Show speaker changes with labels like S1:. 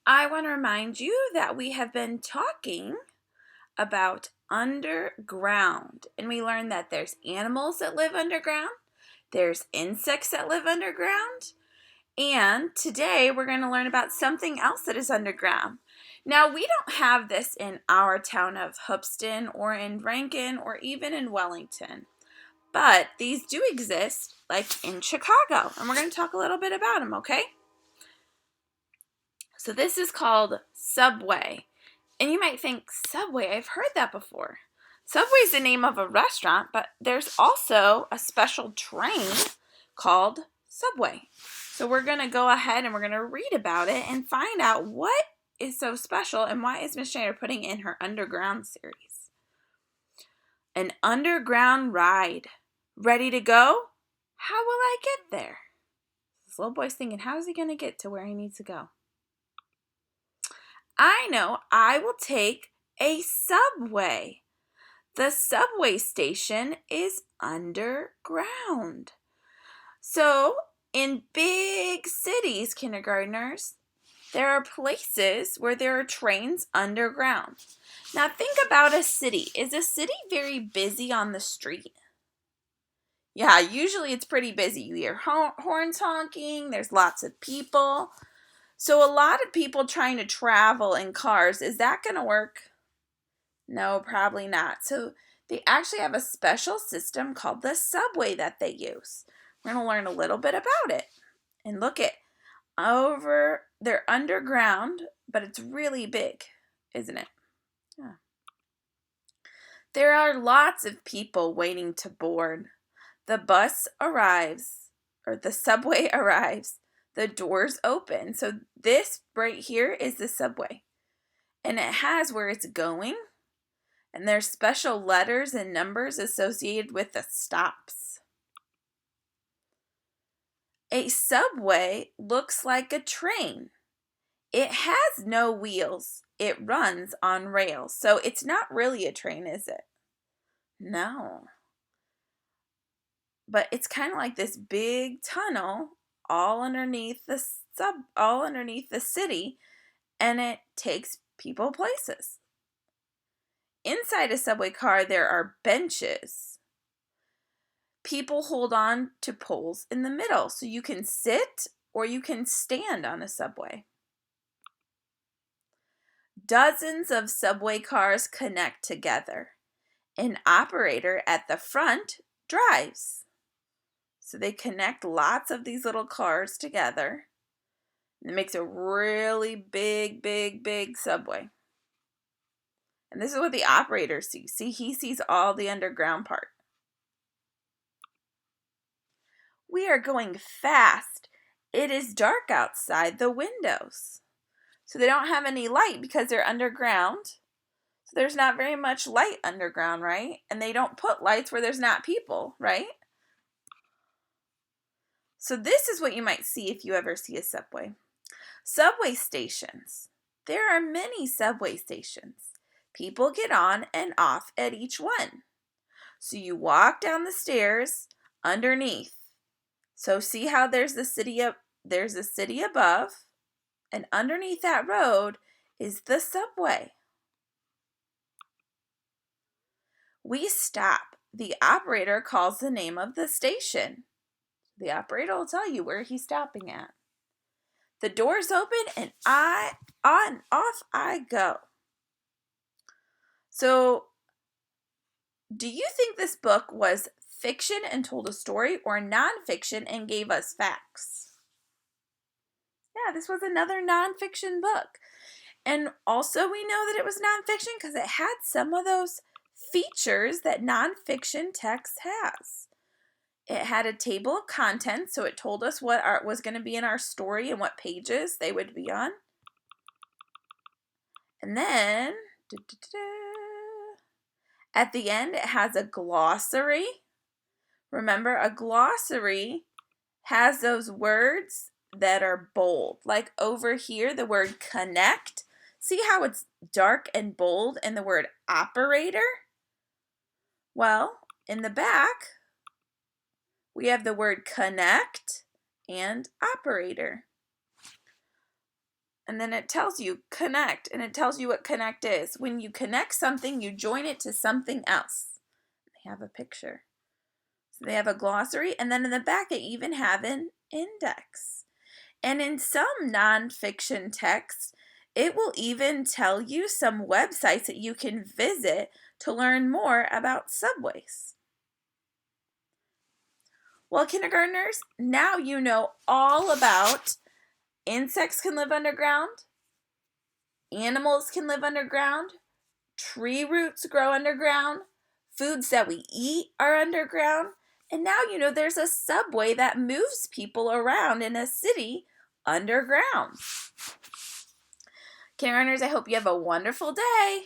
S1: I want to remind you that we have been talking about underground, and we learned that there's animals that live underground, there's insects that live underground, and today we're going to learn about something else that is underground. Now, we don't have this in our town of Hoopeston or in Rankin or even in Wellington, but these do exist like in Chicago, and we're going to talk a little bit about them, okay? So this is called Subway. And you might think, Subway, I've heard that before. Subway is the name of a restaurant, but there's also a special train called Subway. So we're going to go ahead and we're going to read about it and find out what is so special and why is Miss Schneider putting in her underground series. An underground ride. Ready to go? How will I get there? This little boy's thinking, how is he going to get to where he needs to go? I know, I will take a subway. The subway station is underground. So, in big cities, kindergartners, there are places where there are trains underground. Now, think about a city. Is a city very busy on the street? Yeah, usually it's pretty busy. You hear horns honking, there's lots of people. So a lot of people trying to travel in cars, is that going to work? No, probably not. So they actually have a special system called the subway that they use. We're going to learn a little bit about it. And look at over, they're underground, but it's really big, isn't it? Yeah. There are lots of people waiting to board. The bus arrives, or the subway arrives. The doors open. So this right here is the subway. And it has where it's going. And there's special letters and numbers associated with the stops. A subway looks like a train. It has no wheels. It runs on rails. So it's not really a train, is it? No. But it's kind of like this big tunnel all underneath the city, and it takes people places. Inside a subway car there are benches. People hold on to poles in the middle, so you can sit or you can stand on a subway. Dozens of subway cars connect together. An operator at the front drives. So they connect lots of these little cars together. It makes a really big subway. And this is what the operator sees. See, he sees all the underground part. We are going fast. It is dark outside the windows. So they don't have any light because they're underground. So there's not very much light underground, right? And they don't put lights where there's not people, right? So this is what you might see if you ever see a subway. Subway stations. There are many subway stations. People get on and off at each one. So you walk down the stairs underneath. So see how there's a city above, and underneath that road is the subway. We stop. The operator calls the name of the station. The operator will tell you where he's stopping at. The doors open and off I go. So, do you think this book was fiction and told a story or nonfiction and gave us facts? Yeah, this was another nonfiction book. And also we know that it was nonfiction because it had some of those features that nonfiction text has. It had a table of contents, so it told us what art was going to be in our story and what pages they would be on. And then, at the end, it has a glossary. Remember, a glossary has those words that are bold. Like over here, the word connect. See how it's dark and bold in the word operator? Well, in the back, we have the word connect and operator. And then it tells you connect, and it tells you what connect is. When you connect something, you join it to something else. They have a picture. So they have a glossary, and then in the back they even have an index. And in some nonfiction texts, it will even tell you some websites that you can visit to learn more about subways. Well, kindergartners, now you know all about insects can live underground, animals can live underground, tree roots grow underground, foods that we eat are underground, and now you know there's a subway that moves people around in a city underground. Kindergartners, I hope you have a wonderful day.